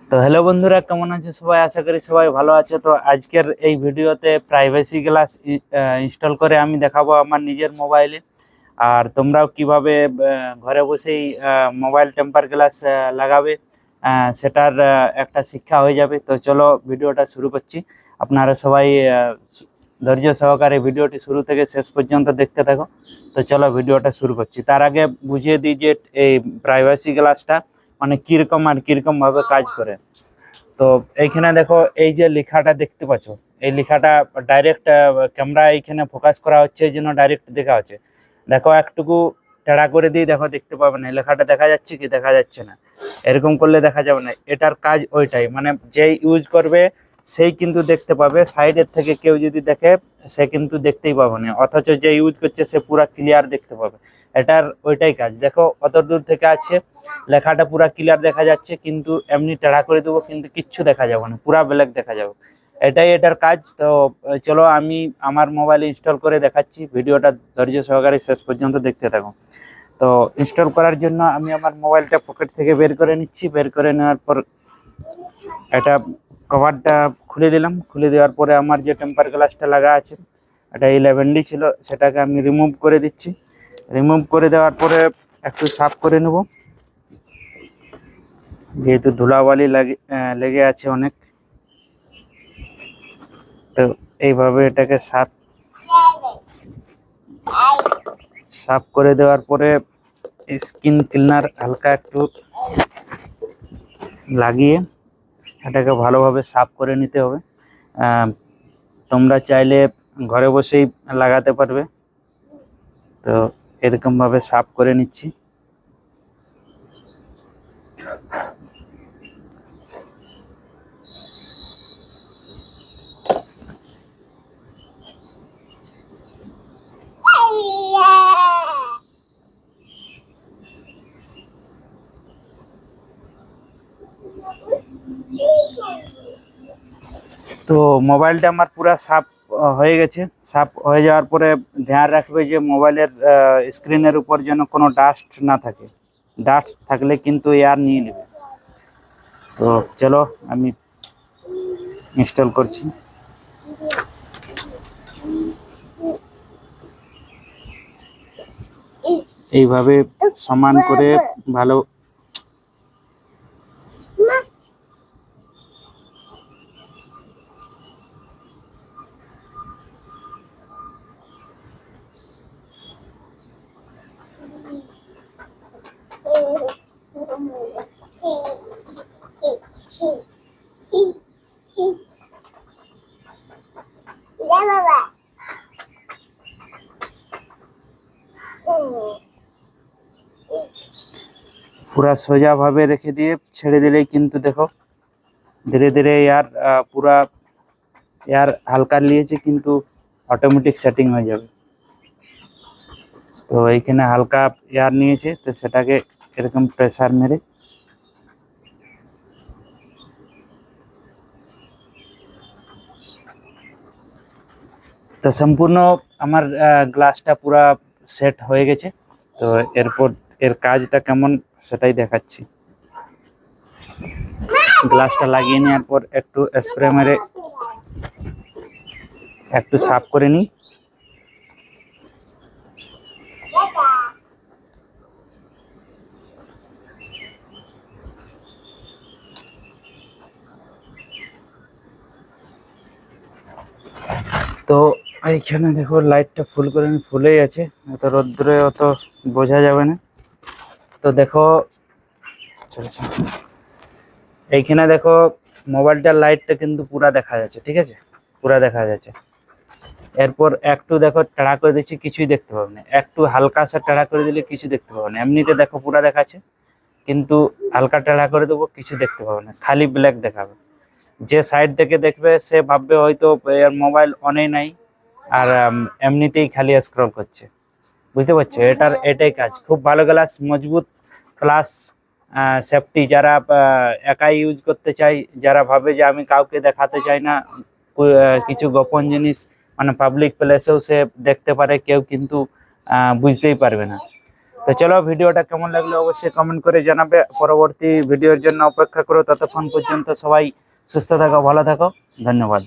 তো হ্যালো বন্ধুরা, কেমন আছে সবাই? আশা করি সবাই ভালো আছে। তো আজকের এই ভিডিওতে প্রাইভেসি গ্লাস ইনস্টল করে আমি দেখাবো আমার নিজের মোবাইলে। আর তোমরাও কিভাবে ঘরে বসেই মোবাইল টেম্পার গ্লাস লাগাবে, সেটার একটা শিক্ষা হয়ে যাবে। তো চলো ভিডিওটা শুরু করছি। আপনারা সবাই ধৈর্য সহকারে ভিডিওটি শুরু থেকে শেষ পর্যন্ত দেখতে থাকো। তো চলো ভিডিওটা শুরু করছি। তার আগে বুঝিয়ে দিই যে এই প্রাইভেসি গ্লাসটা মানে কিরকম আর কিরকম ভাবে কাজ করে। তো এইখানে দেখো, এই যে লেখাটা দেখতে পাচ্ছ, এই লেখাটা ডাইরেক্ট ক্যামেরা এইখানে ফোকাস করা হচ্ছে, এই জন্য ডাইরেক্ট দেখা হচ্ছে। দেখো একটুকু টেড়া করে দিই, দেখো দেখতে পাবে না লেখাটা দেখা যাচ্ছে কি দেখা যাচ্ছে না। এরকম করলে দেখা যাবে না। এটার কাজ ওইটাই, মানে যে ইউজ করবে সেই কিন্তু দেখতে পাবে, সাইডের থেকে কেউ যদি দেখে সে কিন্তু দেখতেই পাবে না, অথচ যে ইউজ করছে সে পুরো ক্লিয়ার দেখতে পাবে। এটার ওইটাই কাজ। দেখো অত দূর থেকে আছে, লেখাটা পুরো ক্লিয়ার দেখা যাচ্ছে, কিন্তু এমনি টেড়া করে দেবো কিন্তু কিচ্ছু দেখা যাবে না, পুরা ব্ল্যাক দেখা যাবে। এটাই এটার কাজ। তো চলো আমি আমার মোবাইলে ইনস্টল করে দেখাচ্ছি, ভিডিওটা ধৈর্য সহকারে শেষ পর্যন্ত দেখতে থাকো। তো ইনস্টল করার জন্য আমি আমার মোবাইলটা পকেট থেকে বের করে নিচ্ছি। বের করে নেওয়ার পর এটা কভারটা খুলে দিলাম। খুলে দেওয়ার পরে আমার যে টেম্পার গ্লাসটা লাগা আছে, এটা 11D ছিল, সেটাকে আমি রিমুভ করে দিচ্ছি। রিমুভ করে দেওয়ার পরে একটু সাফ করে নেব, যেহেতু ধুলাবালি লেগে আছে অনেক। তো এইভাবে এটাকে সাফ সাফ করে দেওয়ার পরে স্কিন ক্লিনার হালকা একটু লাগিয়ে এটাকে ভালোভাবে সাফ করে নিতে হবে। তোমরা চাইলে ঘরে বসেই লাগাতে পারবে। তো এরকম ভাবে সাফ করে নিচ্ছি। তো মোবাইলটা আমার পুরো সাফ হয়ে গেছে। সাফ হয়ে যাওয়ার পরে ধ্যান রাখবে যে মোবাইলের স্ক্রিনের উপর যেন কোনো ডাস্ট না থাকে। ডাস্ট থাকলে কিন্তু এয়ার নিয়ে নেবে। তো চলো আমি ইনস্টল করছি। এইভাবে সমান করে ভালো পুরা সোজা ভাবে রেখে দিয়ে ছেড়ে দিলেই কিন্তু দেখো ধীরে ধীরে এয়ার পুরা এয়ার হালকা নিয়েছে, কিন্তু অটোমেটিক সেটিং হয়ে যাবে। তো এইখানে হালকা এয়ার নিয়েছে, তো সেটাকে এরকম প্রেসার মেরে তো সম্পূর্ণ আমার গ্লাসটা পুরা সেট হয়ে গেছে। তো এরপর এর কাজটা কেমন সেটাই দেখাচ্ছি। গ্লাসটা লাগিয়ে নেওয়ার পর একটু স্প্রে মেরে একটু সাফ করে নিই। তো এইখানে দেখো লাইটটা ফুল করে ফুলেই আছে, এত রোদ্দুরে অত বোঝা যাবে না। তো দেখো এইখানে দেখো মোবাইলটার লাইটটা কিন্তু পুরা দেখা যাচ্ছে, ঠিক আছে, পুরা দেখা যাচ্ছে। এরপর একটু দেখো টেড়া করে দিচ্ছি, কিছুই দেখতে পাবে না। একটু হালকা সা টেড়া করে দিলে কিছু দেখতে পাবে না। এমনিতে দেখো পুরা দেখাচ্ছে, কিন্তু হালকা টেড়া করে দেবো কিছু দেখতে পাবে না, খালি ব্ল্যাক দেখাবে। যে সাইড থেকে দেখবে সে ভাববে হয়তো এর মোবাইল অনেই নাই, আর এমনিতেই খালি স্ক্রল করছে। বুঝতে পারছো? এটাই কাজ। খুব ভালো গ্লাস, মজবুত প্লাস সেফটি। যারা একাই ইউজ করতে চাই, যারা ভাবে যে আমি কাউকে দেখাতে চাই না, কিছু গোপন জিনিস মানে পাবলিক প্লেসেও সে দেখতে পারে, কেউ কিন্তু বুঝতেই পারবে না। তো চলো, ভিডিওটা কেমন লাগলো অবশ্যই কমেন্ট করে জানাবে। পরবর্তী ভিডিওর জন্য অপেক্ষা করো। ততক্ষণ পর্যন্ত সবাই সুস্থ থাকো, ভালো থাকো, ধন্যবাদ।